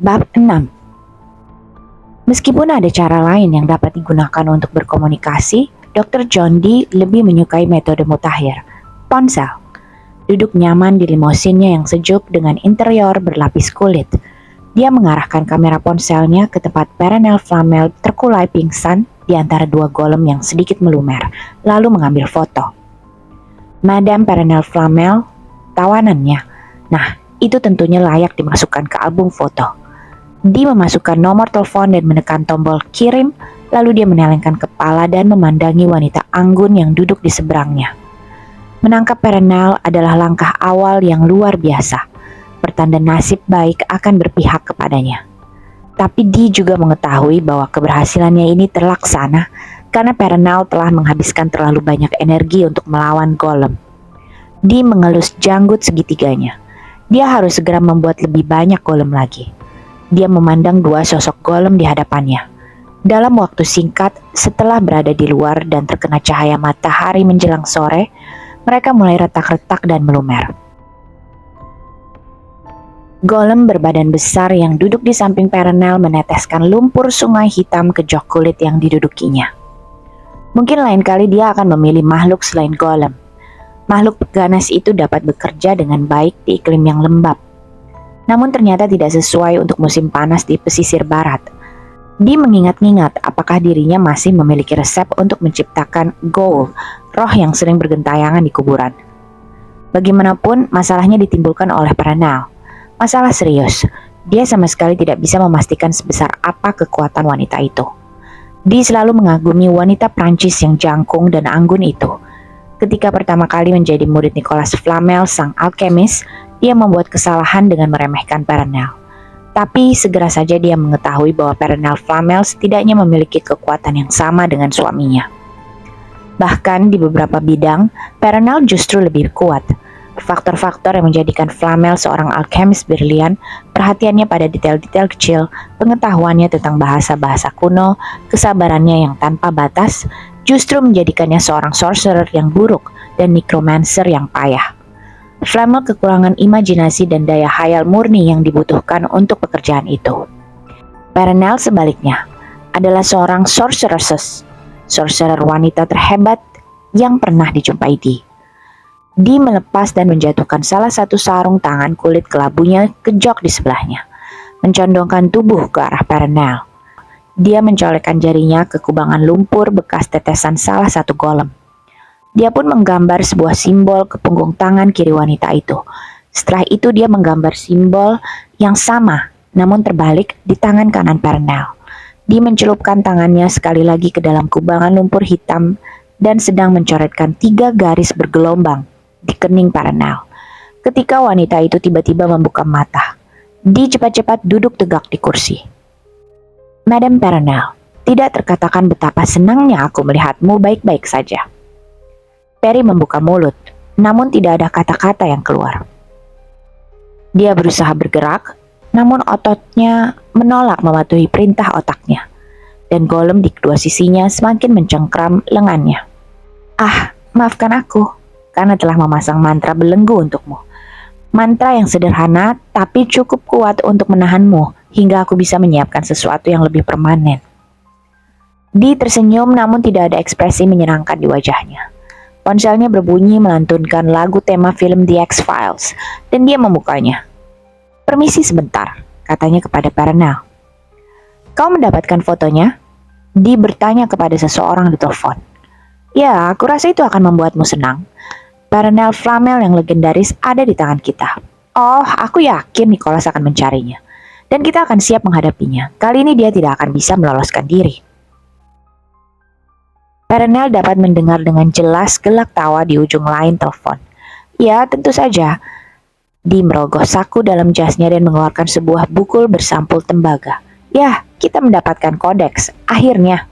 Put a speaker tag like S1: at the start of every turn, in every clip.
S1: Bab 6. Meskipun ada cara lain yang dapat digunakan untuk berkomunikasi, Dr. John Dee lebih menyukai metode mutakhir, ponsel. Duduk nyaman di limusinnya yang sejuk dengan interior berlapis kulit. Dia mengarahkan kamera ponselnya ke tempat Perenelle Flamel terkulai pingsan di antara dua golem yang sedikit melumer, lalu mengambil foto. Madame Perenelle Flamel, tawanannya. Nah, itu tentunya layak dimasukkan ke album foto. Dee memasukkan nomor telepon dan menekan tombol kirim, lalu dia menelengkan kepala dan memandangi wanita anggun yang duduk di seberangnya. Menangkap Perenelle adalah langkah awal yang luar biasa, pertanda nasib baik akan berpihak kepadanya. Tapi Dee juga mengetahui bahwa keberhasilannya ini terlaksana karena Perenelle telah menghabiskan terlalu banyak energi untuk melawan golem. Dee mengelus janggut segitiganya. Dia harus segera membuat lebih banyak golem lagi. Dia memandang dua sosok golem di hadapannya. Dalam waktu singkat, setelah berada di luar dan terkena cahaya matahari menjelang sore, mereka mulai retak-retak dan melumer. Golem berbadan besar yang duduk di samping Perenelle meneteskan lumpur sungai hitam ke jok kulit yang didudukinya. Mungkin lain kali dia akan memilih makhluk selain golem. Makhluk ganas itu dapat bekerja dengan baik di iklim yang lembab. Namun ternyata tidak sesuai untuk musim panas di pesisir barat. Dee mengingat-ingat apakah dirinya masih memiliki resep untuk menciptakan ghoul, roh yang sering bergentayangan di kuburan. Bagaimanapun, masalahnya ditimbulkan oleh Perenelle. Masalah serius. Dia sama sekali tidak bisa memastikan sebesar apa kekuatan wanita itu. Dee selalu mengagumi wanita Prancis yang jangkung dan anggun itu. Ketika pertama kali menjadi murid Nicolas Flamel, sang alkemis, dia membuat kesalahan dengan meremehkan Perenelle. Tapi segera saja dia mengetahui bahwa Perenelle Flamel setidaknya memiliki kekuatan yang sama dengan suaminya. Bahkan di beberapa bidang, Perenelle justru lebih kuat. Faktor-faktor yang menjadikan Flamel seorang alkemis brilian, perhatiannya pada detail-detail kecil, pengetahuannya tentang bahasa-bahasa kuno, kesabarannya yang tanpa batas, justru menjadikannya seorang sorcerer yang buruk dan necromancer yang payah. Flamel kekurangan imajinasi dan daya khayal murni yang dibutuhkan untuk pekerjaan itu. Perenelle sebaliknya adalah seorang sorcerer wanita terhebat yang pernah dijumpai Dee. Dee melepas dan menjatuhkan salah satu sarung tangan kulit kelabunya ke jok di sebelahnya, mencondongkan tubuh ke arah Perenelle. Dia mencolekkan jarinya ke kubangan lumpur bekas tetesan salah satu golem. Dia pun menggambar sebuah simbol ke punggung tangan kiri wanita itu. Setelah itu dia menggambar simbol yang sama, namun terbalik di tangan kanan Perenelle. Dia mencelupkan tangannya sekali lagi ke dalam kubangan lumpur hitam dan sedang mencoretkan 3 garis bergelombang di kening Perenelle. Ketika wanita itu tiba-tiba membuka mata, Dee cepat-cepat duduk tegak di kursi. Madame Perenelle, tidak terkatakan betapa senangnya aku melihatmu baik-baik saja. Perry membuka mulut, namun tidak ada kata-kata yang keluar. Dia berusaha bergerak, namun ototnya menolak mematuhi perintah otaknya, dan golem di kedua sisinya semakin mencengkram lengannya. Ah, maafkan aku, karena telah memasang mantra belenggu untukmu. Mantra yang sederhana tapi cukup kuat untuk menahanmu hingga aku bisa menyiapkan sesuatu yang lebih permanen. Dee tersenyum namun tidak ada ekspresi menyenangkan di wajahnya. Ponselnya berbunyi melantunkan lagu tema film The X-Files dan dia membukanya. Permisi sebentar, katanya kepada Perenelle. Kau mendapatkan fotonya? Dee bertanya kepada seseorang di telepon. Ya, aku rasa itu akan membuatmu senang. Perenelle Flamel yang legendaris ada di tangan kita. Oh, aku yakin Nicolas akan mencarinya. Dan kita akan siap menghadapinya. Kali ini dia tidak akan bisa meloloskan diri. Perenelle dapat mendengar dengan jelas gelak tawa di ujung lain telepon. Ya, tentu saja. Dee merogoh saku dalam jasnya dan mengeluarkan sebuah bukul bersampul tembaga. Ya, kita mendapatkan kodeks. Akhirnya.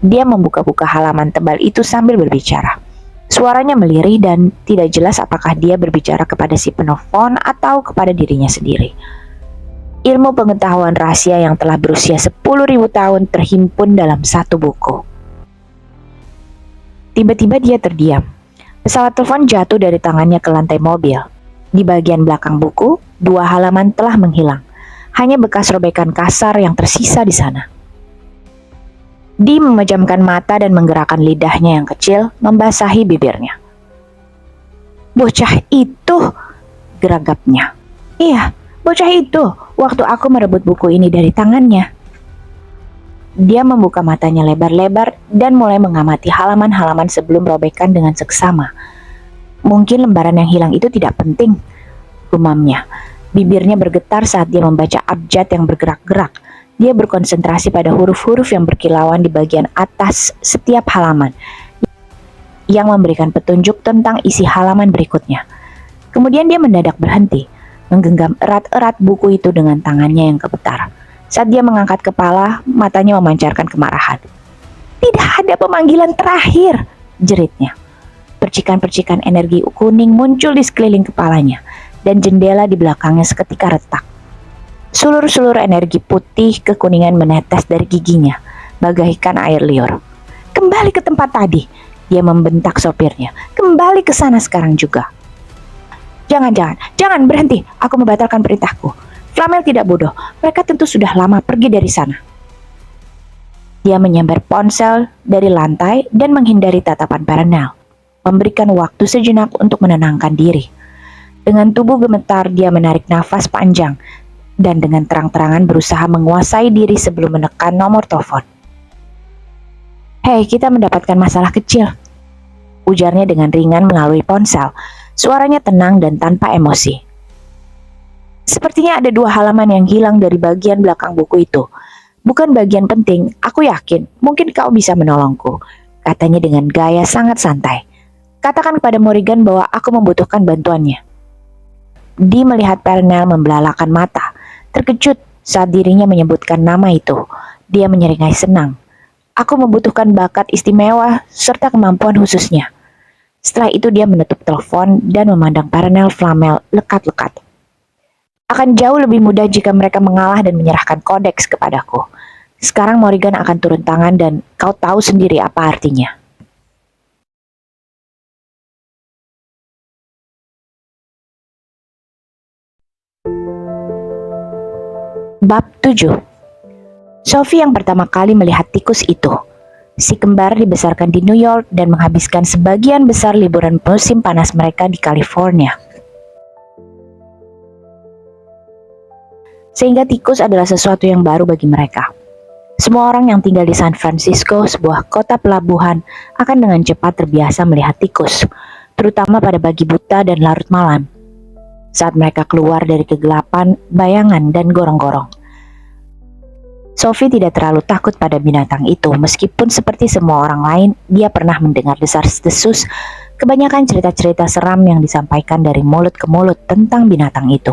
S1: Dia membuka-buka halaman tebal itu sambil berbicara. Suaranya melirih dan tidak jelas apakah dia berbicara kepada si penelpon atau kepada dirinya sendiri. Ilmu pengetahuan rahasia yang telah berusia 10.000 tahun terhimpun dalam satu buku. Tiba-tiba dia terdiam. Pesawat telepon jatuh dari tangannya ke lantai mobil. Di bagian belakang buku, 2 halaman telah menghilang. hanya bekas robekan kasar yang tersisa di sana. Dee memejamkan mata dan menggerakkan lidahnya yang kecil membasahi bibirnya. "Bocah itu," geragapnya. "Iya, bocah itu, waktu aku merebut buku ini dari tangannya." Dia membuka matanya lebar-lebar dan mulai mengamati halaman-halaman sebelum robekan dengan seksama. "Mungkin lembaran yang hilang itu tidak penting," gumamnya. Bibirnya bergetar saat dia membaca abjad yang bergerak-gerak. Dia berkonsentrasi pada huruf-huruf yang berkilauan di bagian atas setiap halaman, yang memberikan petunjuk tentang isi halaman berikutnya. Kemudian dia mendadak berhenti, menggenggam erat-erat buku itu dengan tangannya yang gemetar. Saat dia mengangkat kepala, matanya memancarkan kemarahan. "Tidak ada pemanggilan terakhir," jeritnya. Percikan-percikan energi kuning muncul di sekeliling kepalanya, dan jendela di belakangnya seketika retak. Sulur-sulur energi putih kekuningan menetes dari giginya, bagaikan air liur. "Kembali ke tempat tadi," dia membentak sopirnya. "Kembali ke sana sekarang juga." Jangan berhenti, aku membatalkan perintahku." Flamel tidak bodoh, mereka tentu sudah lama pergi dari sana." Dia menyambar ponsel dari lantai dan menghindari tatapan Perenelle, memberikan waktu sejenak untuk menenangkan diri. Dengan tubuh gemetar, dia menarik nafas panjang dan dengan terang-terangan berusaha menguasai diri sebelum menekan nomor telepon. "Hei, kita mendapatkan masalah kecil," ujarnya dengan ringan melalui ponsel. Suaranya tenang dan tanpa emosi. "Sepertinya ada 2 halaman yang hilang dari bagian belakang buku itu. Bukan bagian penting, aku yakin. Mungkin kau bisa menolongku," katanya dengan gaya sangat santai. "Katakan kepada Morrigan bahwa aku membutuhkan bantuannya." Dee melihat Perenelle membelalakan mata, terkejut saat dirinya menyebutkan nama itu. Dia menyeringai senang. "Aku membutuhkan bakat istimewa serta kemampuan khususnya." Setelah itu dia menutup telepon dan memandang Perenelle Flamel lekat-lekat. "Akan jauh lebih mudah jika mereka mengalah dan menyerahkan kodeks kepadaku. Sekarang Morrigan akan turun tangan dan kau tahu sendiri apa artinya." Bab 7. Sophie yang pertama kali melihat tikus itu. Si kembar dibesarkan di New York dan menghabiskan sebagian besar liburan musim panas mereka di California. Sehingga tikus adalah sesuatu yang baru bagi mereka. Semua orang yang tinggal di San Francisco, sebuah kota pelabuhan, akan dengan cepat terbiasa melihat tikus, terutama pada pagi buta dan larut malam, saat mereka keluar dari kegelapan, bayangan, dan gorong-gorong. Sophie tidak terlalu takut pada binatang itu, meskipun seperti semua orang lain, dia pernah mendengar desas-desus kebanyakan cerita-cerita seram yang disampaikan dari mulut ke mulut tentang binatang itu.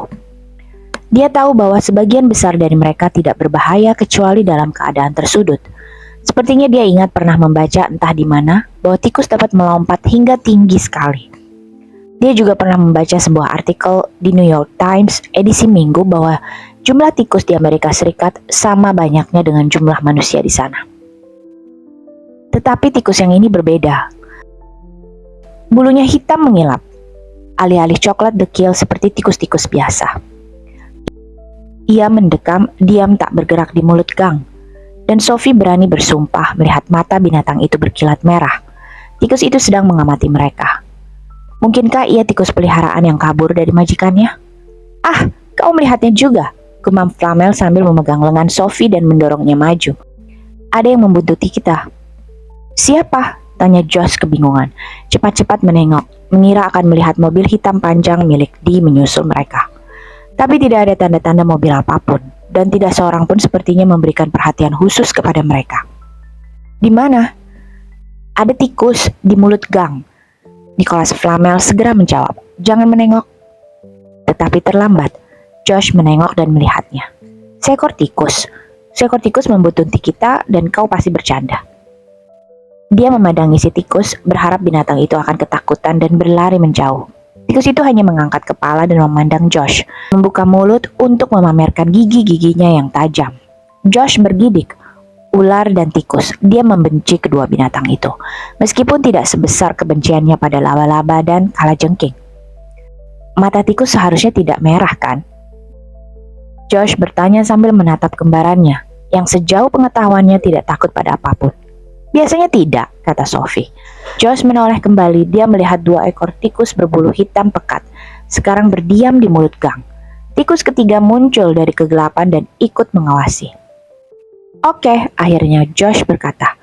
S1: Dia tahu bahwa sebagian besar dari mereka tidak berbahaya kecuali dalam keadaan tersudut. Sepertinya dia ingat pernah membaca entah di mana bahwa tikus dapat melompat hingga tinggi sekali. Dia juga pernah membaca sebuah artikel di New York Times edisi Minggu bahwa jumlah tikus di Amerika Serikat sama banyaknya dengan jumlah manusia di sana. Tetapi tikus yang ini berbeda. Bulunya hitam mengilap, alih-alih coklat dekil seperti tikus-tikus biasa. Ia mendekam, diam tak bergerak di mulut gang, dan Sophie berani bersumpah melihat mata binatang itu berkilat merah. Tikus itu sedang mengamati mereka. Mungkinkah ia tikus peliharaan yang kabur dari majikannya? "Ah, kau melihatnya juga," gumam Flamel sambil memegang lengan Sophie dan mendorongnya maju. "Ada yang membuntuti kita." "Siapa?" tanya Josh kebingungan. Cepat-cepat menengok, mengira akan melihat mobil hitam panjang milik Dee menyusul mereka. Tapi tidak ada tanda-tanda mobil apapun, dan tidak seorang pun sepertinya memberikan perhatian khusus kepada mereka. "Di mana?" "Ada tikus di mulut gang." Nicholas Flamel segera menjawab, "Jangan menengok." Tetapi terlambat. Josh menengok dan melihatnya. Seekor tikus membuntuti kita dan kau pasti bercanda." Dia memandangi si tikus, berharap binatang itu akan ketakutan dan berlari menjauh. Tikus itu hanya mengangkat kepala dan memandang Josh, membuka mulut untuk memamerkan gigi-giginya yang tajam. Josh bergidik. Ular dan tikus, dia membenci kedua binatang itu, meskipun tidak sebesar kebenciannya pada laba-laba dan kalajengking. Mata tikus seharusnya tidak merah, kan? Josh bertanya sambil menatap kembarannya, yang sejauh pengetahuannya tidak takut pada apapun. Biasanya tidak, kata Sophie. Josh menoleh kembali, dia melihat 2 ekor tikus berbulu hitam pekat, sekarang berdiam di mulut gang. Tikus ketiga muncul dari kegelapan dan ikut mengawasi. Oke, akhirnya Josh berkata,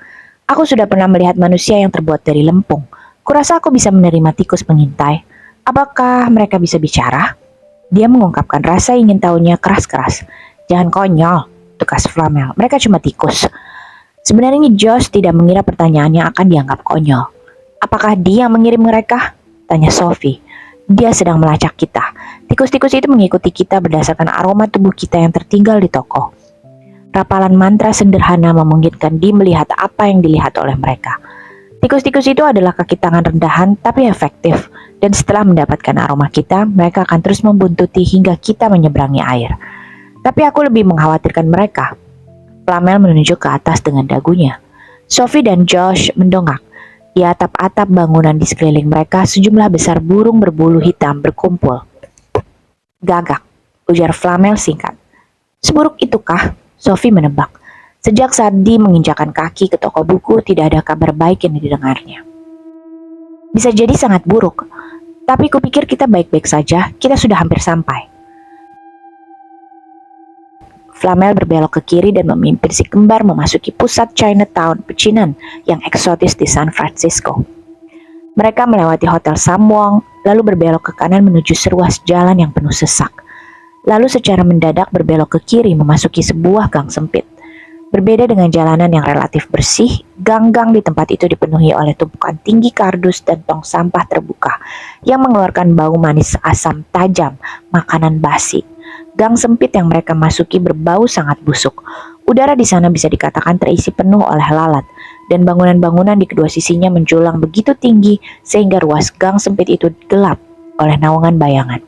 S1: aku sudah pernah melihat manusia yang terbuat dari lempung. Kurasa aku bisa menerima tikus pengintai. Apakah mereka bisa bicara? Dia mengungkapkan rasa ingin tahunya keras-keras. Jangan konyol, tukas Flamel. Mereka cuma tikus. Sebenarnya Josh tidak mengira pertanyaannya akan dianggap konyol. Apakah dia yang mengirim mereka? Tanya Sophie. Dia sedang melacak kita. Tikus-tikus itu mengikuti kita berdasarkan aroma tubuh kita yang tertinggal di toko. Rapalan mantra sederhana memungkinkan dia melihat apa yang dilihat oleh mereka. Tikus-tikus itu adalah kaki tangan rendahan tapi efektif, dan setelah mendapatkan aroma kita, mereka akan terus membuntuti hingga kita menyeberangi air. Tapi aku lebih mengkhawatirkan mereka. Flamel menunjuk ke atas dengan dagunya. Sophie dan Josh mendongak. Di atap-atap bangunan di sekeliling mereka, sejumlah besar burung berbulu hitam berkumpul. Gagak, ujar Flamel singkat. Seburuk itukah? Sophie menebak. Sejak saat dia menginjakan kaki ke toko buku, tidak ada kabar baik yang didengarnya. Bisa jadi sangat buruk, tapi kupikir kita baik-baik saja, kita sudah hampir sampai. Flamel berbelok ke kiri dan memimpin si kembar memasuki pusat Chinatown pecinan yang eksotis di San Francisco. Mereka melewati Hotel Samwong, lalu berbelok ke kanan menuju seruas jalan yang penuh sesak. Lalu secara mendadak berbelok ke kiri memasuki sebuah gang sempit. Berbeda dengan jalanan yang relatif bersih, gang-gang di tempat itu dipenuhi oleh tumpukan tinggi kardus dan tong sampah terbuka yang mengeluarkan bau manis asam tajam, makanan basi. Gang sempit yang mereka masuki berbau sangat busuk. Udara di sana bisa dikatakan terisi penuh oleh lalat, dan bangunan-bangunan di kedua sisinya menjulang begitu tinggi sehingga ruas gang sempit itu gelap oleh naungan bayangan.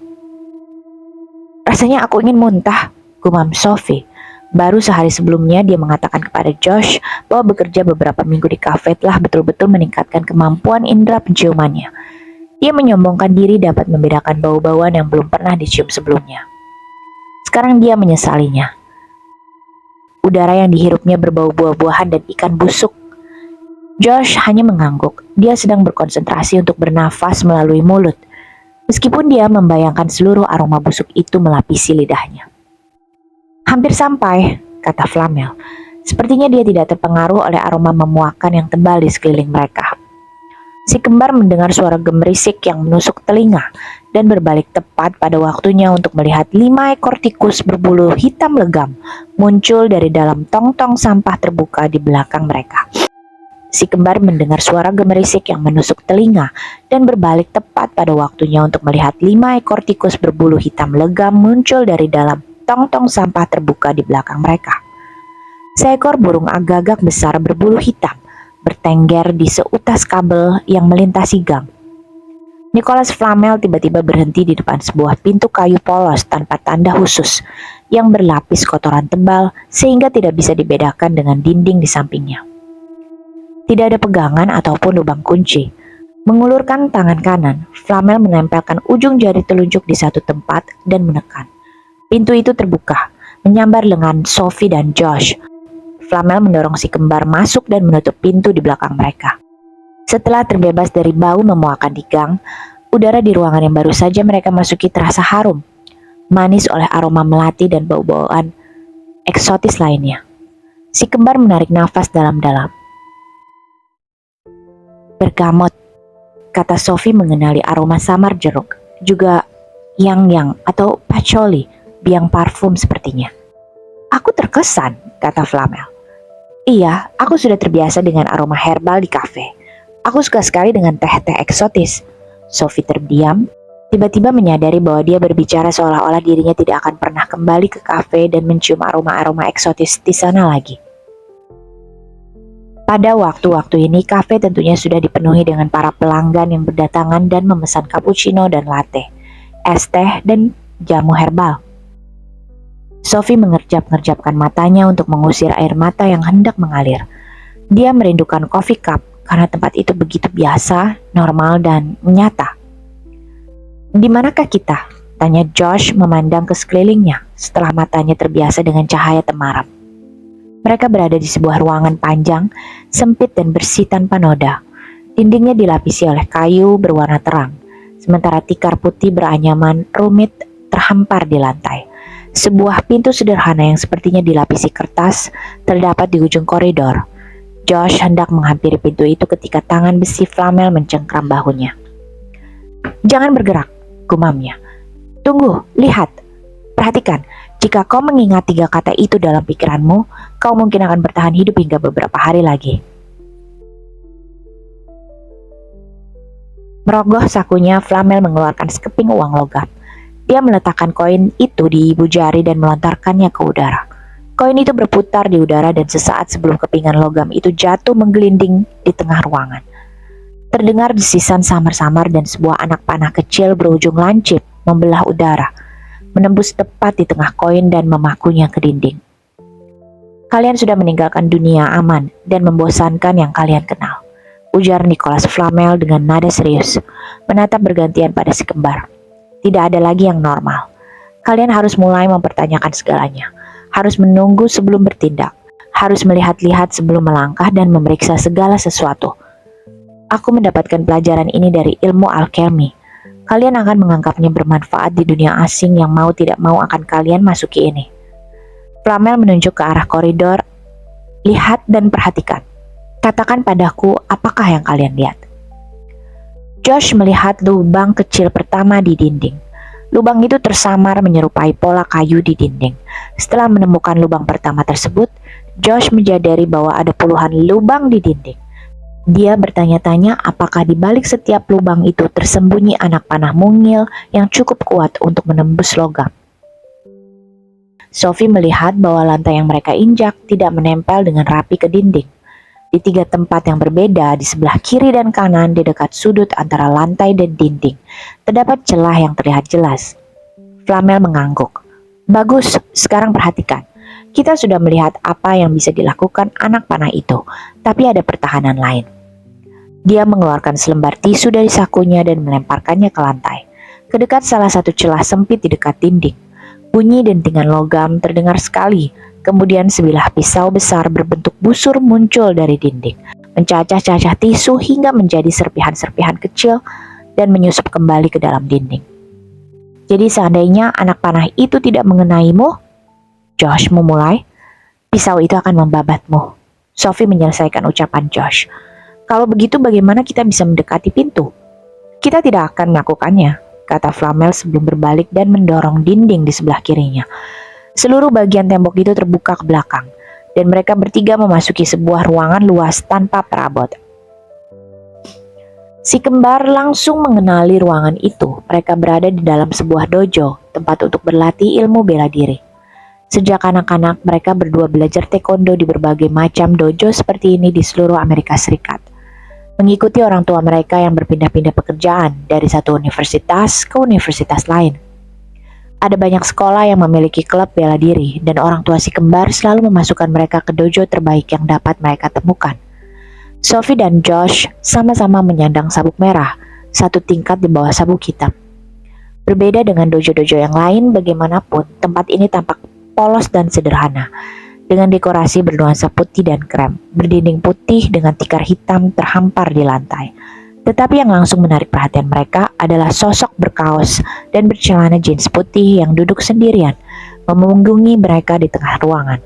S1: Rasanya aku ingin muntah, gumam Sophie. Baru sehari sebelumnya dia mengatakan kepada Josh bahwa bekerja beberapa minggu di kafe telah betul-betul meningkatkan kemampuan indera penciumannya. Dia menyombongkan diri dapat membedakan bau-bauan yang belum pernah dicium sebelumnya. Sekarang dia menyesalinya. Udara yang dihirupnya berbau buah-buahan dan ikan busuk. Josh hanya mengangguk. Dia sedang berkonsentrasi untuk bernafas melalui mulut. Meskipun dia membayangkan seluruh aroma busuk itu melapisi lidahnya. Hampir sampai, kata Flamel. Sepertinya dia tidak terpengaruh oleh aroma memuakan yang tebal di sekeliling mereka. Si kembar mendengar suara gemerisik yang menusuk telinga dan berbalik tepat pada waktunya untuk melihat 5 ekor tikus berbulu hitam legam muncul dari dalam tong-tong sampah terbuka di belakang mereka. Si kembar mendengar suara gemerisik yang menusuk telinga dan berbalik tepat pada waktunya untuk melihat 5 ekor tikus berbulu hitam legam muncul dari dalam tong-tong sampah terbuka di belakang mereka. Seekor burung agak-agak besar berbulu hitam bertengger di seutas kabel yang melintasi gang. Nicholas Flamel tiba-tiba berhenti di depan sebuah pintu kayu polos tanpa tanda khusus yang berlapis kotoran tebal sehingga tidak bisa dibedakan dengan dinding di sampingnya. Tidak ada pegangan ataupun lubang kunci. Mengulurkan tangan kanan, Flamel menempelkan ujung jari telunjuk di satu tempat dan menekan. Pintu itu terbuka, menyambar lengan Sophie dan Josh. Flamel mendorong si kembar masuk dan menutup pintu di belakang mereka. Setelah terbebas dari bau memuakan di gang, udara di ruangan yang baru saja mereka masuki terasa harum, manis oleh aroma melati dan bau-bauan eksotis lainnya. Si kembar menarik nafas dalam-dalam. Bergamot, kata Sophie mengenali aroma samar jeruk, juga yang atau patchouli, biang parfum sepertinya. Aku terkesan, kata Flamel. Iya, aku sudah terbiasa dengan aroma herbal di kafe. Aku suka sekali dengan teh-teh eksotis. Sophie terdiam, tiba-tiba menyadari bahwa dia berbicara seolah-olah dirinya tidak akan pernah kembali ke kafe dan mencium aroma-aroma eksotis di sana lagi. Pada waktu-waktu ini, kafe tentunya sudah dipenuhi dengan para pelanggan yang berdatangan dan memesan cappuccino dan latte, es teh, dan jamu herbal. Sophie mengerjap-ngerjapkan matanya untuk mengusir air mata yang hendak mengalir. Dia merindukan coffee cup karena tempat itu begitu biasa, normal, dan nyata. Di manakah kita? Tanya Josh memandang ke sekelilingnya setelah matanya terbiasa dengan cahaya temaram. Mereka berada di sebuah ruangan panjang, sempit dan bersih tanpa noda. Dindingnya dilapisi oleh kayu berwarna terang, sementara tikar putih beranyaman rumit terhampar di lantai. Sebuah pintu sederhana yang sepertinya dilapisi kertas terdapat di ujung koridor. Josh hendak menghampiri pintu itu ketika tangan besi Flamel mencengkram bahunya. "Jangan bergerak," gumamnya. "Tunggu, lihat. Perhatikan, jika kau mengingat 3 kata itu dalam pikiranmu, kau mungkin akan bertahan hidup hingga beberapa hari lagi." Merogoh sakunya, Flamel mengeluarkan sekeping uang logam. Dia meletakkan koin itu di ibu jari dan melontarkannya ke udara. Koin itu berputar di udara dan sesaat sebelum kepingan logam itu jatuh menggelinding di tengah ruangan. Terdengar desisan samar-samar dan sebuah anak panah kecil berujung lancip membelah udara, menembus tepat di tengah koin dan memakunya ke dinding. "Kalian sudah meninggalkan dunia aman dan membosankan yang kalian kenal," ujar Nicholas Flamel dengan nada serius, menatap bergantian pada si kembar. "Tidak ada lagi yang normal. Kalian harus mulai mempertanyakan segalanya. Harus menunggu sebelum bertindak, harus melihat-lihat sebelum melangkah dan memeriksa segala sesuatu. Aku mendapatkan pelajaran ini dari ilmu alkemi. Kalian akan menganggapnya bermanfaat di dunia asing yang mau tidak mau akan kalian masuki ini." Flamel menunjuk ke arah koridor. "Lihat dan perhatikan. Katakan padaku apakah yang kalian lihat." Josh melihat lubang kecil pertama di dinding. Lubang itu tersamar menyerupai pola kayu di dinding. Setelah menemukan lubang pertama tersebut, Josh menyadari bahwa ada puluhan lubang di dinding. Dia bertanya-tanya apakah di balik setiap lubang itu tersembunyi anak panah mungil yang cukup kuat untuk menembus logam. Sophie melihat bahwa lantai yang mereka injak tidak menempel dengan rapi ke dinding. Di 3 tempat yang berbeda di sebelah kiri dan kanan di dekat sudut antara lantai dan dinding, terdapat celah yang terlihat jelas. Flamel mengangguk. "Bagus, sekarang perhatikan. Kita sudah melihat apa yang bisa dilakukan anak panah itu, tapi ada pertahanan lain." Dia mengeluarkan selembar tisu dari sakunya dan melemparkannya ke lantai, ke dekat salah satu celah sempit di dekat dinding. Bunyi dentingan logam terdengar sekali. Kemudian sebilah pisau besar berbentuk busur muncul dari dinding, mencacah-cacah tisu hingga menjadi serpihan-serpihan kecil dan menyusup kembali ke dalam dinding. "Jadi seandainya anak panah itu tidak mengenaimu," Josh memulai, "pisau itu akan membabatmu." Sophie menyelesaikan ucapan Josh. "Kalau begitu bagaimana kita bisa mendekati pintu?" "Kita tidak akan melakukannya," kata Flamel sebelum berbalik dan mendorong dinding di sebelah kirinya. Seluruh bagian tembok itu terbuka ke belakang, dan mereka bertiga memasuki sebuah ruangan luas tanpa perabot. Si kembar langsung mengenali ruangan itu. Mereka berada di dalam sebuah dojo, tempat untuk berlatih ilmu bela diri. Sejak anak-anak, mereka berdua belajar taekwondo di berbagai macam dojo seperti ini di seluruh Amerika Serikat. Mengikuti orang tua mereka yang berpindah-pindah pekerjaan dari satu universitas ke universitas lain. Ada banyak sekolah yang memiliki klub bela diri, dan orang tua si kembar selalu memasukkan mereka ke dojo terbaik yang dapat mereka temukan. Sophie dan Josh sama-sama menyandang sabuk merah, satu tingkat di bawah sabuk hitam. Berbeda dengan dojo-dojo yang lain, bagaimanapun tempat ini tampak polos dan sederhana, dengan dekorasi bernuansa putih dan krem, berdinding putih dengan tikar hitam terhampar di lantai. Tetapi yang langsung menarik perhatian mereka adalah sosok berkaos dan bercelana jeans putih yang duduk sendirian, memunggungi mereka di tengah ruangan.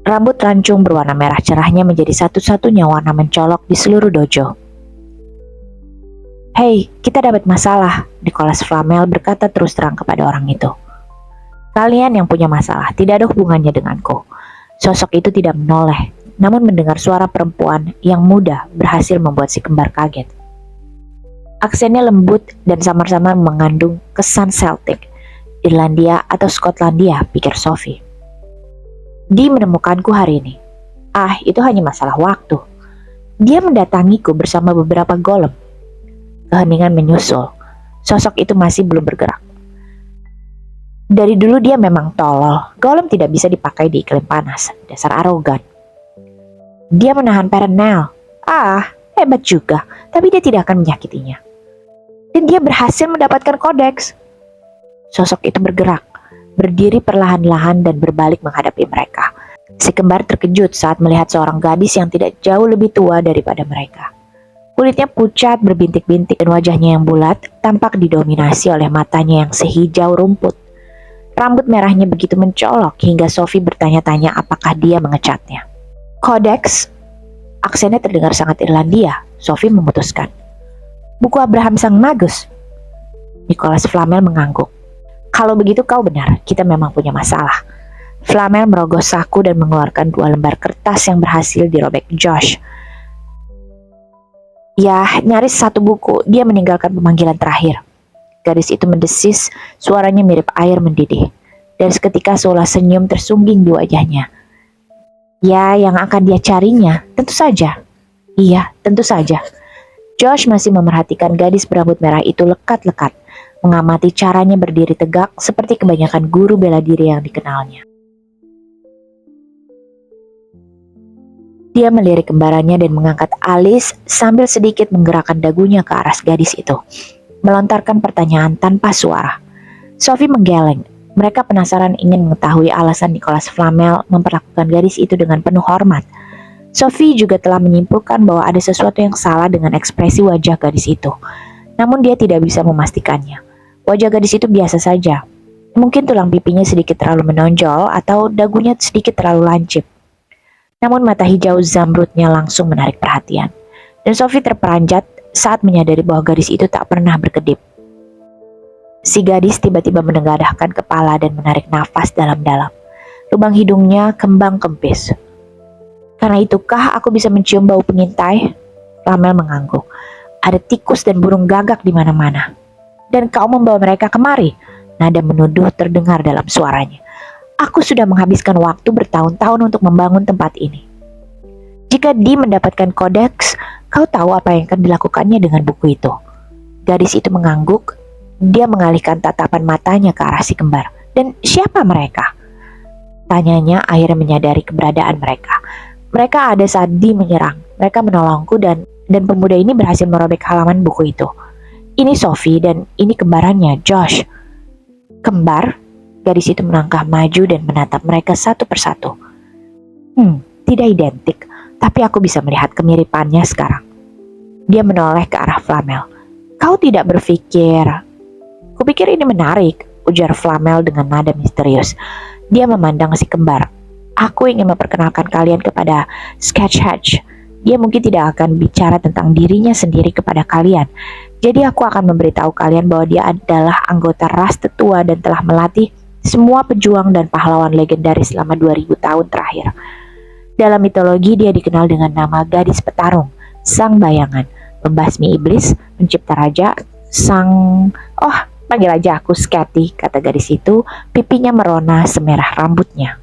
S1: Rambut rancung berwarna merah cerahnya menjadi satu-satunya warna mencolok di seluruh dojo. "Hei, kita dapat masalah," Nicholas Flamel berkata terus terang kepada orang itu. "Kalian yang punya masalah, tidak ada hubungannya denganku." Sosok itu tidak menoleh, namun mendengar suara perempuan yang muda berhasil membuat si kembar kaget. Aksennya lembut dan samar-samar mengandung kesan Celtic, Irlandia atau Skotlandia, pikir Sophie. "Dia menemukanku hari ini." "Ah, itu hanya masalah waktu. Dia mendatangiku bersama beberapa golem." Keheningan menyusul. Sosok itu masih belum bergerak. "Dari dulu dia memang tolol. Golem tidak bisa dipakai di iklim panas. Dasar arogan." "Dia menahan Perenelle." "Ah, hebat juga. Tapi dia tidak akan menyakitinya. Dan dia berhasil mendapatkan kodeks." Sosok itu bergerak, berdiri perlahan-lahan dan berbalik menghadapi mereka. Si kembar terkejut saat melihat seorang gadis yang tidak jauh lebih tua daripada mereka. Kulitnya pucat berbintik-bintik dan wajahnya yang bulat tampak didominasi oleh matanya yang sehijau rumput. Rambut merahnya begitu mencolok hingga Sophie bertanya-tanya apakah dia mengecatnya. Codex? Aksennya terdengar sangat Irlandia. Sophie memutuskan. Buku Abraham Sang Magus. Nicholas Flamel mengangguk. Kalau begitu kau benar, kita memang punya masalah. Flamel merogoh saku dan mengeluarkan 2 lembar kertas yang berhasil dirobek Josh. Ya, nyaris 1 buku, dia meninggalkan pemanggilan terakhir. Gadis itu mendesis, suaranya mirip air mendidih. Dan seketika seolah senyum tersungging di wajahnya. Ya, yang akan dia carinya, tentu saja. Iya, tentu saja. Josh masih memerhatikan gadis berambut merah itu lekat-lekat, mengamati caranya berdiri tegak seperti kebanyakan guru bela diri yang dikenalnya. Dia melirik kembarannya dan mengangkat alis sambil sedikit menggerakkan dagunya ke arah gadis itu, melontarkan pertanyaan tanpa suara. Sophie menggeleng. Mereka penasaran ingin mengetahui alasan Nicholas Flamel memperlakukan gadis itu dengan penuh hormat. Sophie juga telah menyimpulkan bahwa ada sesuatu yang salah dengan ekspresi wajah gadis itu. Namun dia tidak bisa memastikannya. Wajah gadis itu biasa saja. Mungkin tulang pipinya sedikit terlalu menonjol atau dagunya sedikit terlalu lancip. Namun mata hijau zamrudnya langsung menarik perhatian. Dan Sophie terperanjat saat menyadari bahwa gadis itu tak pernah berkedip. Si gadis tiba-tiba menengadahkan kepala dan menarik nafas dalam-dalam. Lubang hidungnya kembang kempis. Karena itukah aku bisa mencium bau pengintai? Flamel mengangguk. Ada tikus dan burung gagak di mana-mana. Dan kau membawa mereka kemari? Nada menuduh terdengar dalam suaranya. Aku sudah menghabiskan waktu bertahun-tahun untuk membangun tempat ini. Jika Dee mendapatkan kodeks, kau tahu apa yang akan dilakukannya dengan buku itu. Gadis itu mengangguk. Dia mengalihkan tatapan matanya ke arah si kembar. Dan siapa mereka? Tanyanya akhirnya menyadari keberadaan mereka. Mereka ada saat Dee menyerang. Mereka menolongku dan pemuda ini berhasil merobek halaman buku itu. Ini Sophie dan ini kembarannya, Josh. Kembar? Gadis itu melangkah maju dan menatap mereka satu persatu. Tidak identik, tapi aku bisa melihat kemiripannya sekarang. Dia menoleh ke arah Flamel. Kau tidak berpikir... Kupikir ini menarik, ujar Flamel dengan nada misterius. Dia memandang si kembar. Aku ingin memperkenalkan kalian kepada Sketch Hatch. Dia mungkin tidak akan bicara tentang dirinya sendiri kepada kalian. Jadi aku akan memberitahu kalian bahwa dia adalah anggota ras tetua dan telah melatih semua pejuang dan pahlawan legendaris selama 2000 tahun terakhir. Dalam mitologi dia dikenal dengan nama Gadis Petarung, Sang Bayangan, Pembasmi Iblis, Pencipta Raja, panggil aja aku Sketty, kata gadis itu, pipinya merona semerah rambutnya.